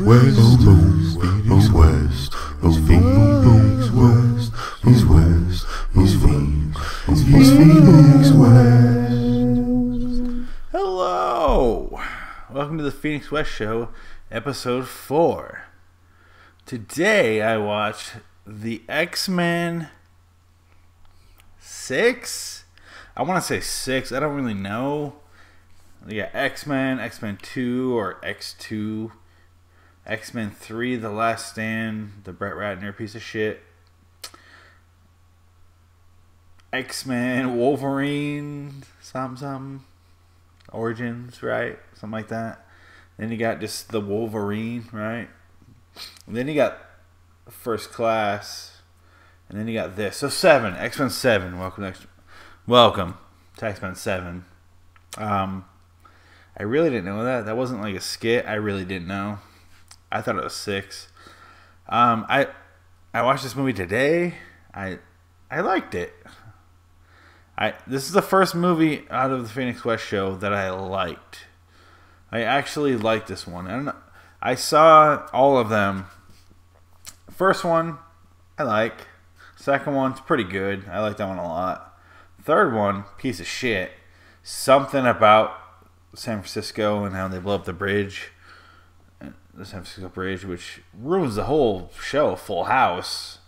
West, he's west, he's Phoenix West, he's west, he's Phoenix West. Hello, welcome to the Phoenix West Show, episode 4. Today I watched the X-Men 6. I want to say 6. I don't really know. Yeah, X-Men, X-Men 2 or X2, X-Men 3, The Last Stand, the Brett Ratner piece of shit, X-Men, Wolverine, something, Origins, right? Something like that. Then you got just the Wolverine, right? And then you got First Class, and then you got this. So 7, X-Men 7. Welcome to X-Men 7. I really didn't know that. That wasn't like a skit. I really didn't know. I thought it was 6. I watched this movie today. I liked it. This is the first movie out of the Phoenix West show that I liked. I actually liked this one. And I saw all of them. First one, I like. Second one's pretty good. I like that one a lot. Third one, piece of shit. Something about San Francisco and how they blow up the bridge, the San Francisco Bridge, which ruins the whole show. Full House.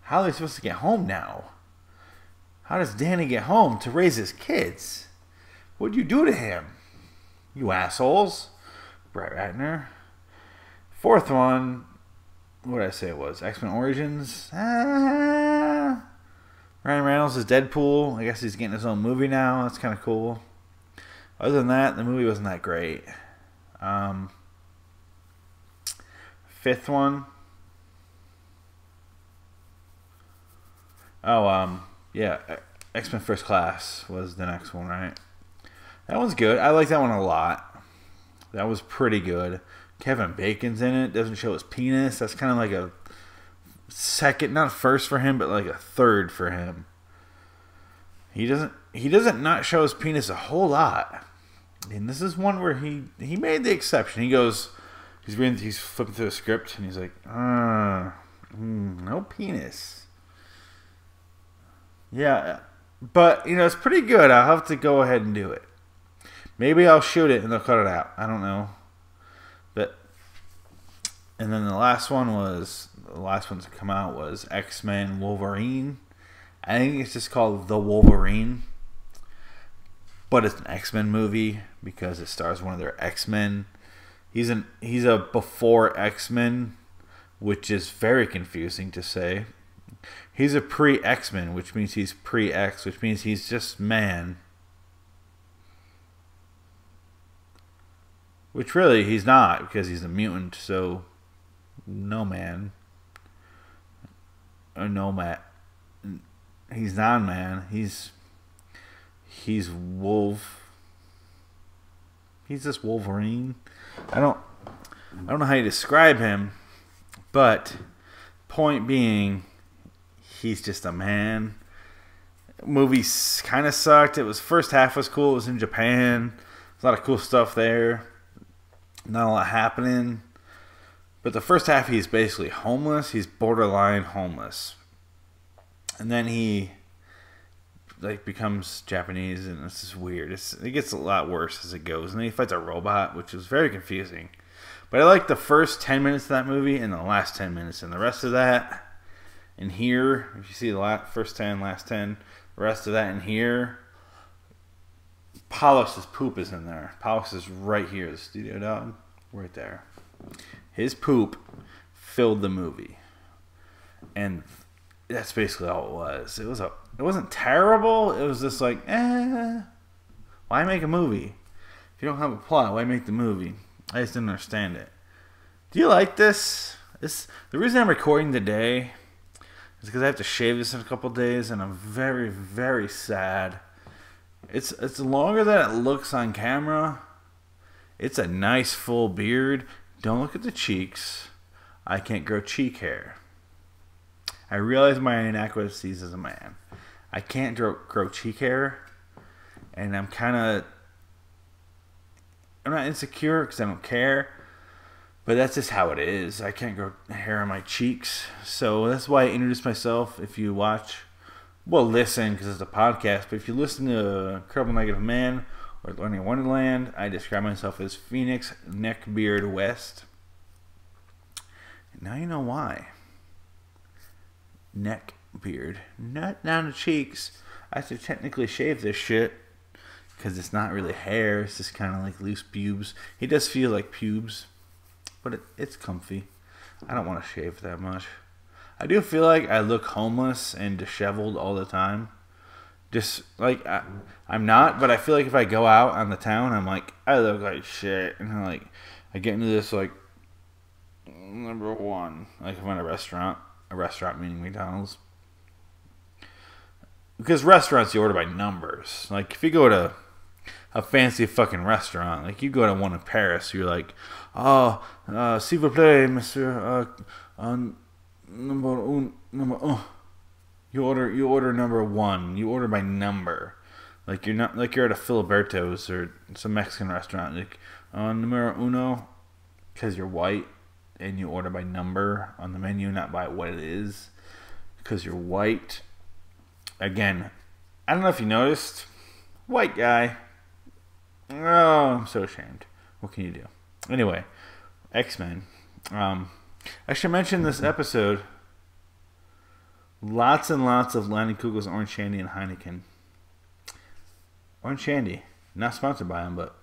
How are they supposed to get home now? How does Danny get home to raise his kids? What'd you do to him, you assholes? Brett Ratner. Fourth one, what did I say it was? X-Men Origins. Ryan Reynolds is Deadpool. I guess he's getting his own movie now. That's kind of cool. Other than that, the movie wasn't that great. Fifth one. Yeah, X-Men First Class was the next one, right? That one's good. I like that one a lot. That was pretty good. Kevin Bacon's in it. Doesn't show his penis. That's kind of like a second, not first for him, but like a third for him. He doesn't not show his penis a whole lot. And this is one where he made the exception. He goes, he's flipping through the script and he's like, no penis. Yeah, but it's pretty good. I'll have to go ahead and do it. Maybe I'll shoot it and they'll cut it out. I don't know. And then the last one to come out was X-Men Wolverine. I think it's just called The Wolverine. But it's an X-Men movie because it stars one of their X-Men. He's a before X-Men, which is very confusing to say. He's a pre-X-Men, which means he's pre-X, which means he's just man. Which really he's not because he's a mutant, so no man. Or no man. He's non-man. He's Wolf. He's just Wolverine. I don't know how you describe him, but point being, he's just a man. Movie kind of sucked. It was first half was cool. It was in Japan. There's a lot of cool stuff there. Not a lot happening. But the first half, he's basically homeless. He's borderline homeless. And then he becomes Japanese, and it's just weird. It gets a lot worse as it goes. And then he fights a robot, which is very confusing. But I like the first 10 minutes of that movie and the last 10 minutes. And the rest of that in here, if you see the first 10, last 10, the rest of that in here, Pollux' poop is in there. Pollux is right here, the studio dog. Right there. His poop filled the movie. And that's basically all it was. It wasn't terrible. It was just like, why make a movie? If you don't have a plot, why make the movie? I just didn't understand it. Do you like this? The reason I'm recording today is because I have to shave this in a couple days, and I'm very, very sad. It's longer than it looks on camera. It's a nice full beard. Don't look at the cheeks. I can't grow cheek hair. I realize my inadequacies as a man. I can't grow cheek hair, and I'm not insecure because I don't care, But that's just how it is. I can't grow hair on my cheeks. So that's why I introduced myself. If you watch, well, listen, because it's a podcast. But if you listen to Incredible Negative Man or Learning Wonderland, I describe myself as Phoenix Neckbeard West. And now you know why. Neck beard. Not down the cheeks. I have to technically shave this shit. Because it's not really hair. It's just kind of like loose pubes. He does feel like pubes. But it's comfy. I don't want to shave that much. I do feel like I look homeless and disheveled all the time. Just like I'm not, but I feel like if I go out on the town, I'm like I look like shit, and I get into this like number one, like if I'm in a restaurant meaning McDonald's, because restaurants you order by numbers. Like if you go to a fancy fucking restaurant, like you go to one in Paris, you're like, s'il vous plaît, monsieur, number un. You order number one. You order by number. Like you're not like you're at a Filiberto's or some Mexican restaurant. Like numero uno, because you're white and you order by number on the menu, not by what it is, because you're white. Again, I don't know if you noticed, white guy. Oh, I'm so ashamed. What can you do? Anyway, X-Men. I should mention this episode. Lots and lots of Lanny Kugel's Orange Shandy and Heineken. Orange Shandy. Not sponsored by them, but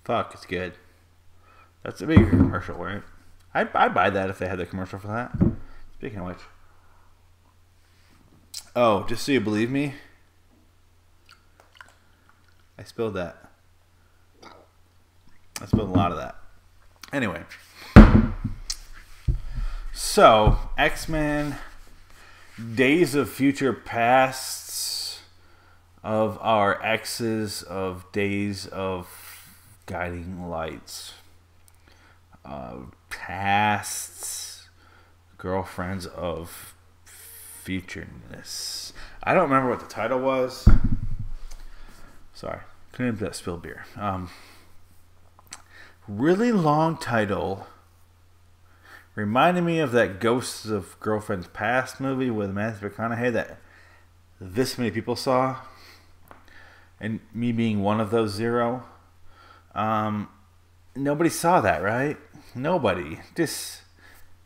fuck, it's good. That's a bigger commercial, right? I'd buy that if they had the commercial for that. Speaking of which. Oh, just so you believe me, I spilled that. I spilled a lot of that. Anyway. So, X-Men, Days of Future Pasts, of our exes, of Days of Guiding Lights, pasts, girlfriends of futureness. I don't remember what the title was. Sorry, couldn't spill beer. Really long title. Reminded me of that Ghosts of Girlfriend's Past movie with Matthew McConaughey that this many people saw. And me being one of those zero. Nobody saw that, right? Nobody.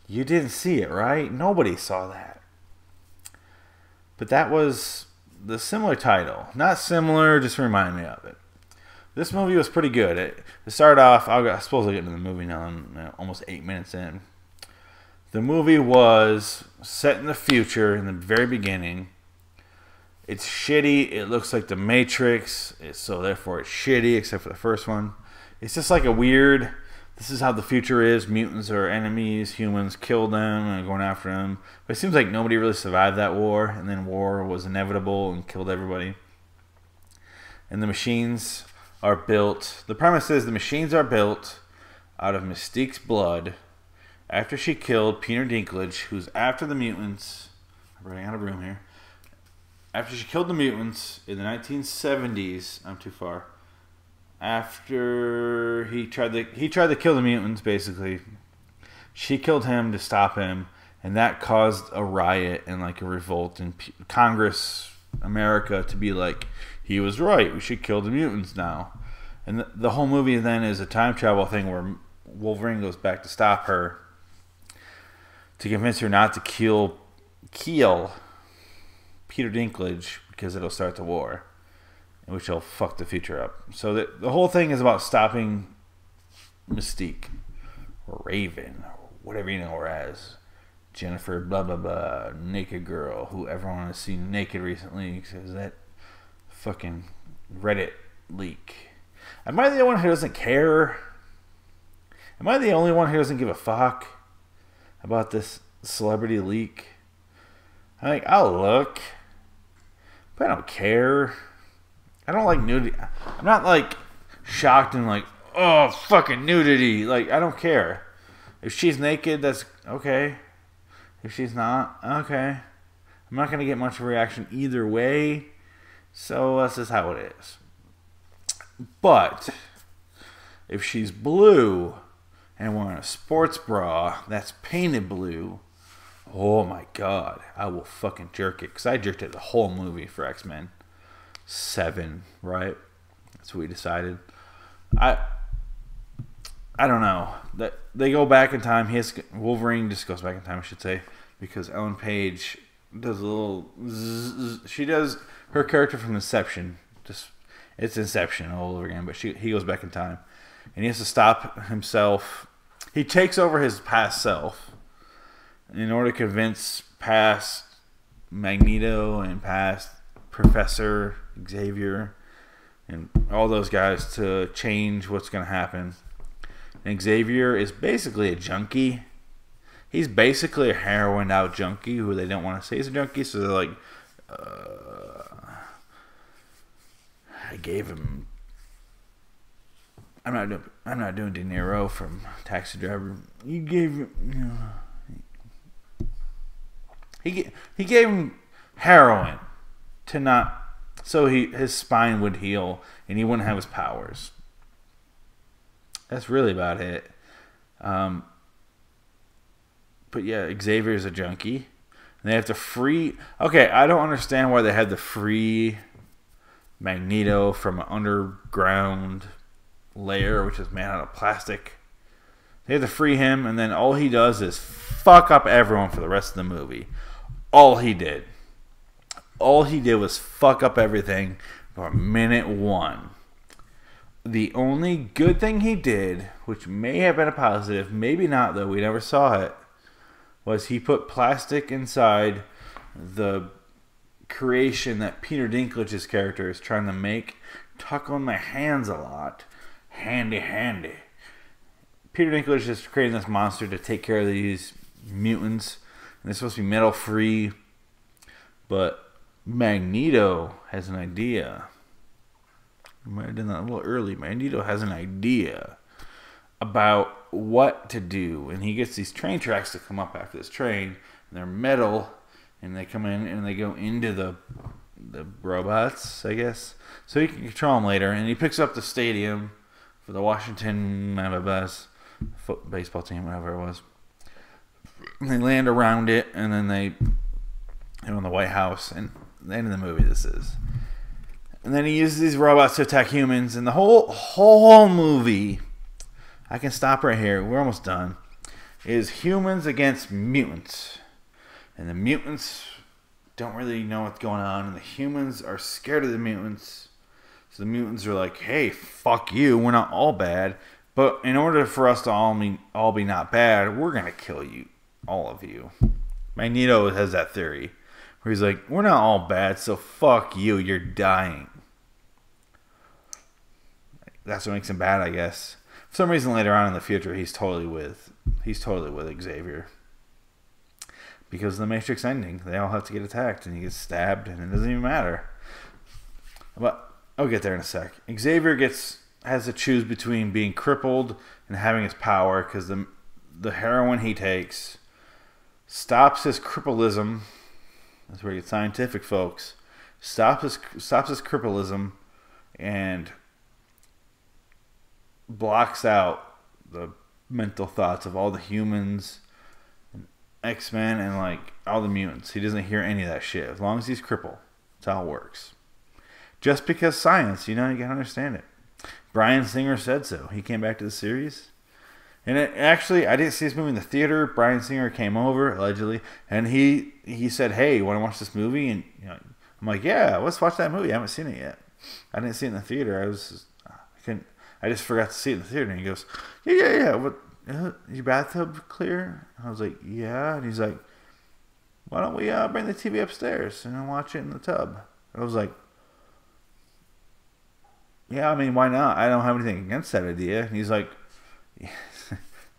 You didn't see it, right? Nobody saw that. But that was the similar title. Not similar, just remind me of it. This movie was pretty good. It started off, I suppose I'll get into the movie now. I'm almost 8 minutes in. The movie was set in the future in the very beginning. It's shitty. It looks like The Matrix. So therefore it's shitty except for the first one. It's just like a weird, this is how the future is. Mutants are enemies. Humans kill them and are going after them. But it seems like nobody really survived that war. And then war was inevitable and killed everybody. And the machines are built. The premise is the machines are built out of Mystique's blood after she killed Peter Dinklage, who's after the mutants. I'm running out of room here. After she killed the mutants in the 1970s, I'm too far. After he tried to kill the mutants, basically, she killed him to stop him, and that caused a riot and like a revolt in Congress, America, to be like, he was right. We should kill the mutants now. And the whole movie then is a time travel thing where Wolverine goes back to stop her, to convince her not to kill Peter Dinklage because it'll start the war, which will fuck the future up. So the whole thing is about stopping Mystique, or Raven, or whatever you know her as. Jennifer blah blah blah, naked girl, who everyone has seen naked recently because that fucking Reddit leak. Am I the only one who doesn't care? Am I the only one who doesn't give a fuck about this celebrity leak? I'm like, I'll look, but I don't care. I don't like nudity. I'm not like shocked and like, oh, fucking nudity. Like, I don't care. If she's naked, that's okay. If she's not, okay. I'm not going to get much of a reaction either way. So that's just how it is. But if she's blue and wearing a sports bra that's painted blue, oh my god, I will fucking jerk it. Because I jerked it the whole movie for X-Men 7, right? That's what we decided. I don't know. That they go back in time. Wolverine just goes back in time, I should say, because Ellen Page does a little. She does her character from Inception. It's Inception all over again, but he goes back in time, and he has to stop himself. He takes over his past self in order to convince past Magneto and past Professor Xavier and all those guys to change what's going to happen. And Xavier is basically a junkie. He's basically a heroin out junkie who they don't want to say he's a junkie, so they're like, I gave him. I'm not doing De Niro from Taxi Driver. You gave him. He gave him heroin to not so his spine would heal and he wouldn't have his powers. That's really about it. But yeah, Xavier's a junkie. And they have to free. Okay, I don't understand why they had to free Magneto from an underground layer, which is made out of plastic. They have to free him, and then all he does is fuck up everyone for the rest of the movie. All he did was fuck up everything for minute 1. The only good thing he did, which may have been a positive, maybe not though, we never saw it, was he put plastic inside the creation that Peter Dinklage's character is trying to make. Tuck on my hands a lot. Handy. Peter Dinklage is creating this monster to take care of these mutants. And they're supposed to be metal free. But Magneto has an idea. I might have done that a little early. Magneto has an idea about what to do. And he gets these train tracks to come up after this train. And they're metal. And they come in and they go into the robots, I guess. So he can control them later. And he picks up the stadium for the Washington baseball team, whatever it was. And they land around it. And then they're in the White House. And the end of the movie this is. And then he uses these robots to attack humans. And the whole movie, I can stop right here. We're almost done. Is humans against mutants. And the mutants don't really know what's going on. And the humans are scared of the mutants. So the mutants are like, hey, fuck you. We're not all bad. But in order for us to all be not bad, we're going to kill you. All of you. Magneto has that theory. Where he's like, we're not all bad, so fuck you. You're dying. That's what makes him bad, I guess. For some reason later on in the future, he's totally with Xavier. Because of the Matrix ending, they all have to get attacked, and he gets stabbed, and it doesn't even matter. But I'll get there in a sec. Xavier has to choose between being crippled and having his power, because the heroin he takes stops his crippleism. That's where you get scientific, folks. Stops his crippleism and blocks out the mental thoughts of all the humans, X-Men, and like all the mutants. He doesn't hear any of that shit. As long as he's crippled. That's how it works. Just because science, you gotta understand it. Bryan Singer said so. He came back to the series. And actually, I didn't see this movie in the theater. Bryan Singer came over, allegedly, and he said, hey, you want to watch this movie? And I'm like, yeah, let's watch that movie. I haven't seen it yet. I didn't see it in the theater. I just forgot to see it in the theater. And he goes, yeah. What? Your bathtub clear? I was like, yeah. And he's like, why don't we bring the TV upstairs and watch it in the tub? I was like, yeah, I mean, why not? I don't have anything against that idea. And he's like, yeah,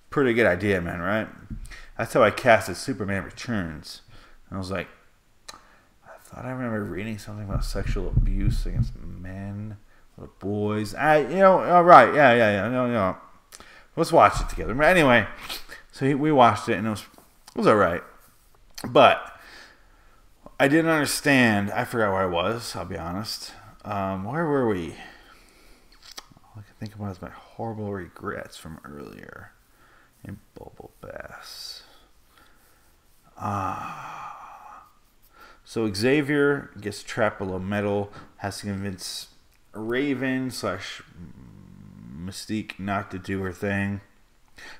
pretty good idea, man, right? That's how I casted Superman Returns. And I was like, I thought I remember reading something about sexual abuse against men, little boys. All right, yeah. No. Let's watch it together. But anyway, so we watched it, and it was all right. But I didn't understand. I forgot where I was, I'll be honest. Where were we? All I can think about is my horrible regrets from earlier. So Xavier gets trapped below metal, has to convince Raven slash Mystique not to do her thing.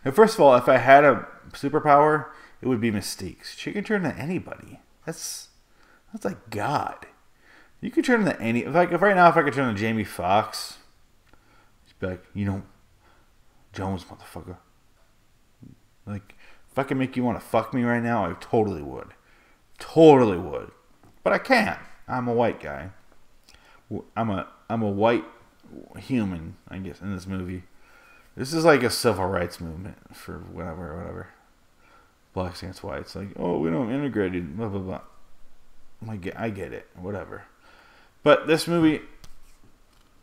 And first of all, if I had a superpower, it would be Mystique's. She can turn into anybody. That's like God. You could turn into any. If right now, if I could turn into Jamie Foxx, she'd be like, Jones, motherfucker. Like, if I could make you want to fuck me right now, I totally would. Totally would. But I can't. I'm a white guy. I'm a white human, I guess, in this movie. This is like a civil rights movement for whatever. Blacks against whites. Like, oh, we don't integrate it, blah, blah, blah. I get it. Whatever. But this movie,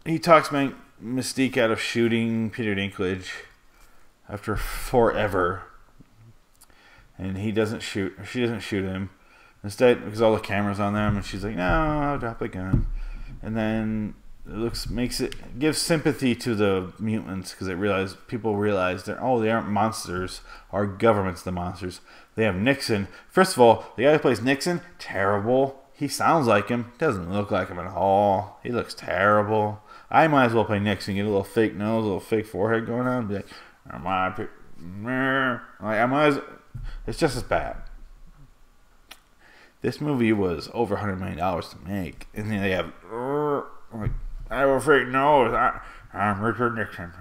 he talks Mystique out of shooting Peter Dinklage after forever. And he doesn't shoot, or she doesn't shoot him. Instead, because all the cameras on them, and she's like, no, I'll drop the gun. And then it gives sympathy to the mutants because people realize they aren't monsters. Our government's the monsters. They have Nixon. First of all, the guy who plays Nixon, terrible. He sounds like him. Doesn't look like him at all. He looks terrible. I might as well play Nixon. Get a little fake nose, a little fake forehead going on. And be like, it's just as bad. This movie was over $100 million to make, and then they have I have a fake nose. I'm Richard Nixon.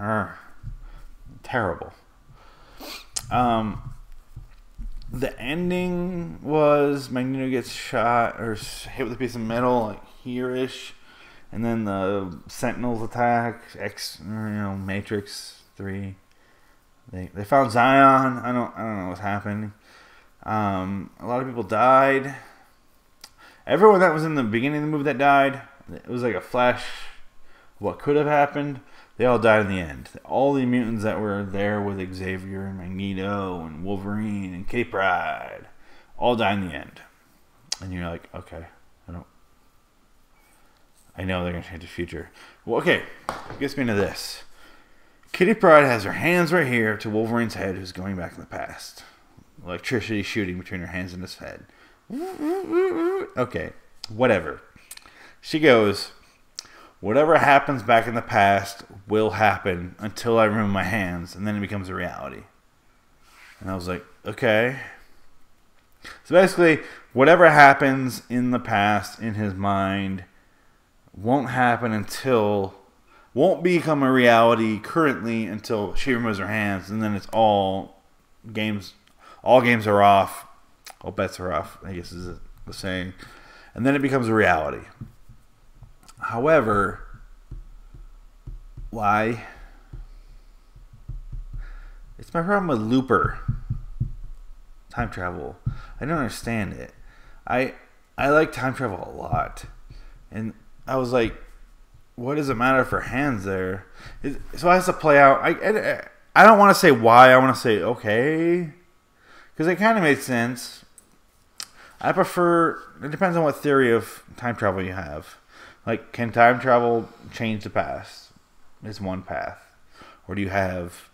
Terrible. The ending was Magneto gets shot or hit with a piece of metal, like here-ish, and then the Sentinels attack. Matrix 3. They found Zion. I don't know what's happening. A lot of people died. Everyone that was in the beginning of the movie that died, it was like a flash of what could have happened. They all died in the end. All the mutants that were there with Xavier and Magneto and Wolverine and Kitty Pryde all died in the end. And you're like, okay, I know they're going to change the future. Well, okay, gets me into this. Kitty Pryde has her hands right here to Wolverine's head, who's going back in the past. Electricity shooting between her hands and his head. Okay, whatever. She goes, whatever happens back in the past will happen until I remove my hands, and then it becomes a reality. And I was like, okay. So basically, whatever happens in the past in his mind won't become a reality currently until she removes her hands, and then it's all games are off. All bets are off, I guess is the saying. And then it becomes a reality. However, why? It's my problem with Looper. Time travel. I don't understand it. I like time travel a lot. And I was like, what does it matter for hands there? So it has to play out. I don't want to say why. I want to say okay. Because it kind of made sense. I prefer, it depends on what theory of time travel you have. Like, can time travel change the past? Is one path. Or do you have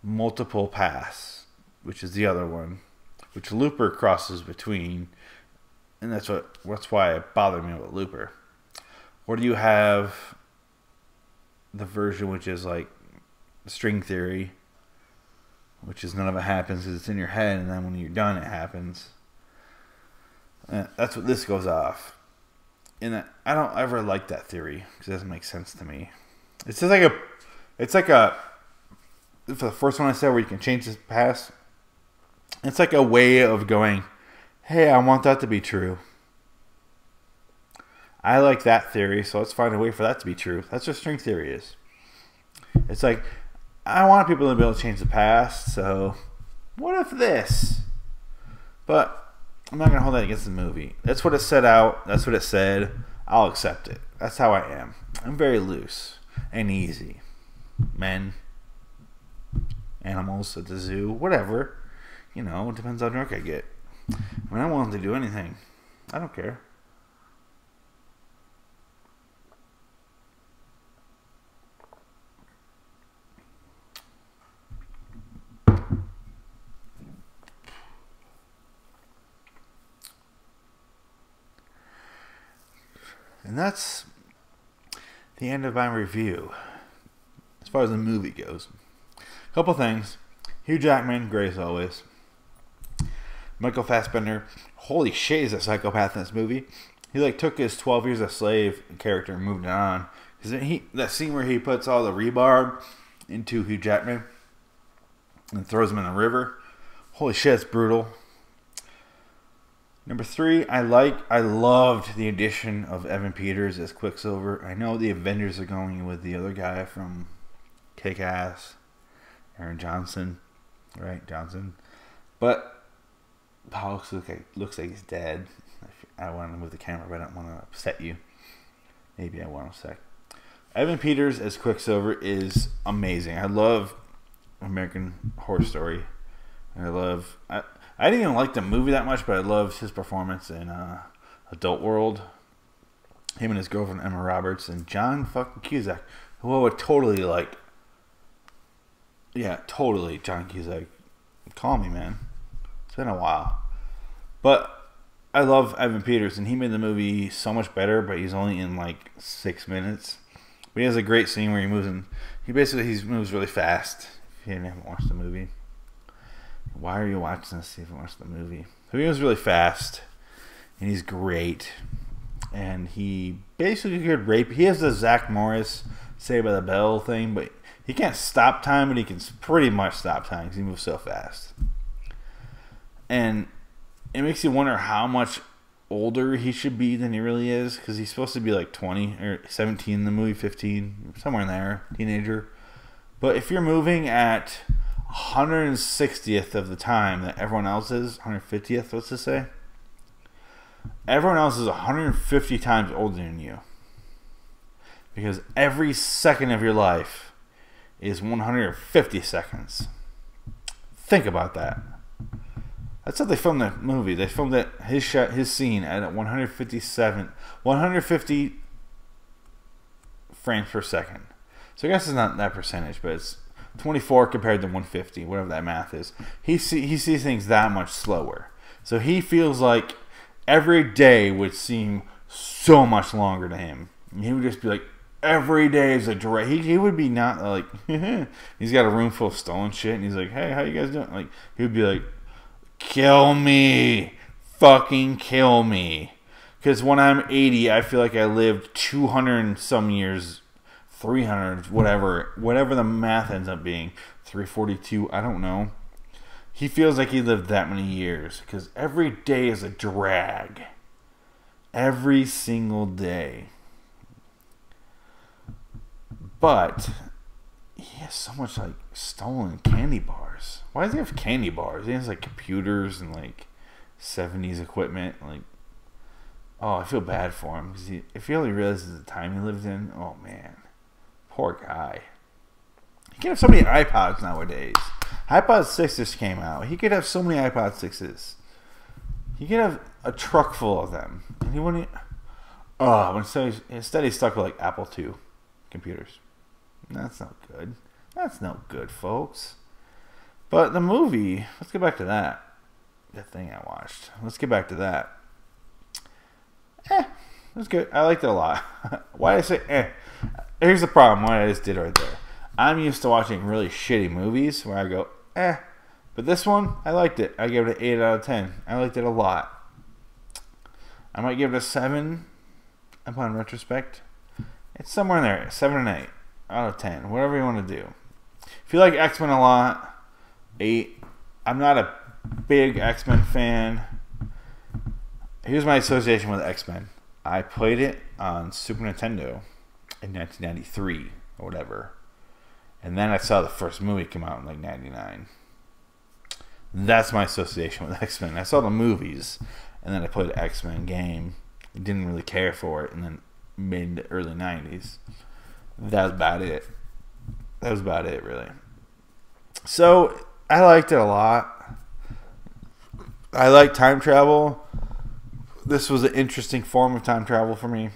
multiple paths, which is the other one, which Looper crosses between, and that's why it bothered me with Looper. Or do you have the version which is like string theory, which is none of it happens because it's in your head, and then when you're done, it happens. That's what this goes off. And I don't ever like that theory because it doesn't make sense to me. It's just like for the first one I said where you can change the past. It's like a way of going, hey, I want that to be true. I like that theory, so let's find a way for that to be true. That's what string theory is. It's like, I want people to be able to change the past, so what if this? But I'm not going to hold that against the movie. That's what it set out. That's what it said. I'll accept it. That's how I am. I'm very loose and easy. Men, animals at the zoo, whatever. It depends how drunk I get. When I'm willing to do anything, I don't care. that's the end of my review as far as the movie goes. A couple things. Hugh Jackman, great as always. Michael Fassbender, holy shit, he's a psychopath in this movie. He like took his 12 Years a Slave character and moved it on. Because that scene where he puts all the rebarb into Hugh Jackman and throws him in the river. Holy shit, it's brutal. Number 3, I loved the addition of Evan Peters as Quicksilver. I know the Avengers are going with the other guy from Kick-Ass, Aaron Johnson, right? Johnson. But Paul looks like he's dead. I want to move the camera, but I don't want to upset you. Maybe I won't a sec. Evan Peters as Quicksilver is amazing. I love American Horror Story. I didn't even like the movie that much, but I loved his performance in Adult World. Him and his girlfriend Emma Roberts and John fucking Cusack, who I would totally like. Yeah, totally, John Cusack. Call me, man. It's been a while, but I love Evan Peters, and he made the movie so much better. But he's only in like 6 minutes. But he has a great scene where he moves in. He moves really fast. If you haven't watched the movie. Why are you watching this if you watched the movie? So he was really fast, and he's great. And he basically could rape. He has the Zach Morris Saved by the Bell thing, but he can't stop time, but he can pretty much stop time because he moves so fast. And it makes you wonder how much older he should be than he really is, because he's supposed to be like 20 or 17 in the movie, 15, somewhere in there, teenager. But if you're moving at 160th of the time that everyone else is, 150th, let's just say, everyone else is 150 times older than you, because every second of your life is 150 seconds. Think about that. That's how they filmed that movie. They filmed his scene at 150 frames per second. So I guess it's not that percentage, but it's 24 compared to 150, whatever that math is. He sees things that much slower. So he feels like every day would seem so much longer to him. And he would just be like, every day is a direct. He would be not like, he's got a room full of stolen shit, and he's like, hey, how you guys doing? Like, he would be like, kill me. Fucking kill me. Because when I'm 80, I feel like I lived 200 and some years, 300, whatever the math ends up being, 342, I don't know. He feels like he lived that many years because every day is a drag. Every single day. But he has so much like stolen candy bars. Why does he have candy bars? He has like computers and like 70s equipment. Like, oh, I feel bad for him because if he only realizes the time he lived in, oh man. Poor guy. He can have so many iPods nowadays. iPod 6 just came out. He could have so many iPod 6s. He could have a truck full of them. And he wouldn't. Oh, instead he's stuck with like Apple II computers. That's not good. That's no good, folks. But the movie, let's get back to that. That thing I watched. Let's get back to that. It was good. I liked it a lot. Why did I say eh? Here's the problem, what I just did right there. I'm used to watching really shitty movies where I go, eh. But this one, I liked it. I gave it an 8 out of 10. I liked it a lot. I might give it a 7 upon retrospect. It's somewhere in there. 7 and 8 out of 10. Whatever you want to do. If you like X-Men a lot, 8. I'm not a big X-Men fan. Here's my association with X-Men. I played it on Super Nintendo in 1993 or whatever, and then I saw the first movie come out in like 99. That's my association with X-Men. I saw the movies, and then I played the X-Men game. I didn't really care for it, and then mid early 90s. That was about it. That was about it, really. So I liked it a lot. I like time travel. This was an interesting form of time travel for me.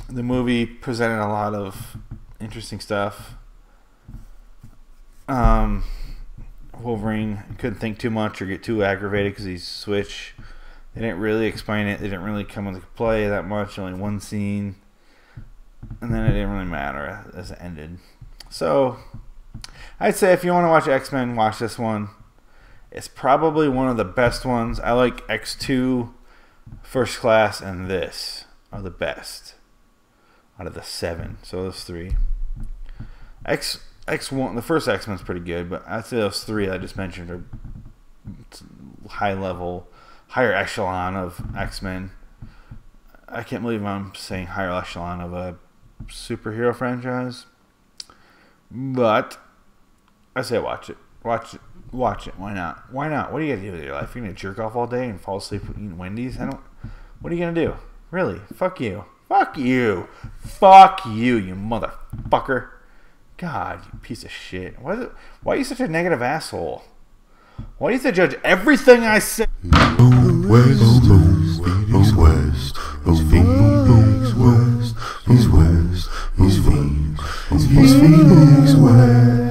The movie presented a lot of interesting stuff. Wolverine couldn't think too much or get too aggravated because he's Switch. They didn't really explain it. They didn't really come into play that much. Only one scene. And then it didn't really matter as it ended. So, I'd say if you want to watch X-Men, watch this one. It's probably one of the best ones. I like X2, First Class, and this are the best out of the 7. So those 3. X1, the first X-Men's pretty good, but I'd say those 3 I just mentioned are high level, higher echelon of X-Men. I can't believe I'm saying higher echelon of a superhero franchise. But I say watch it. Watch it. Why not? Why not? What are you gonna do with your life? You're gonna jerk off all day and fall asleep eating Wendy's? What are you gonna do? Really? Fuck you. Fuck you. Fuck you, you motherfucker. God, you piece of shit. Why are you such a negative asshole? Why do you have to judge everything I say? He's west, he's Phoenix west, he's Phoenix west.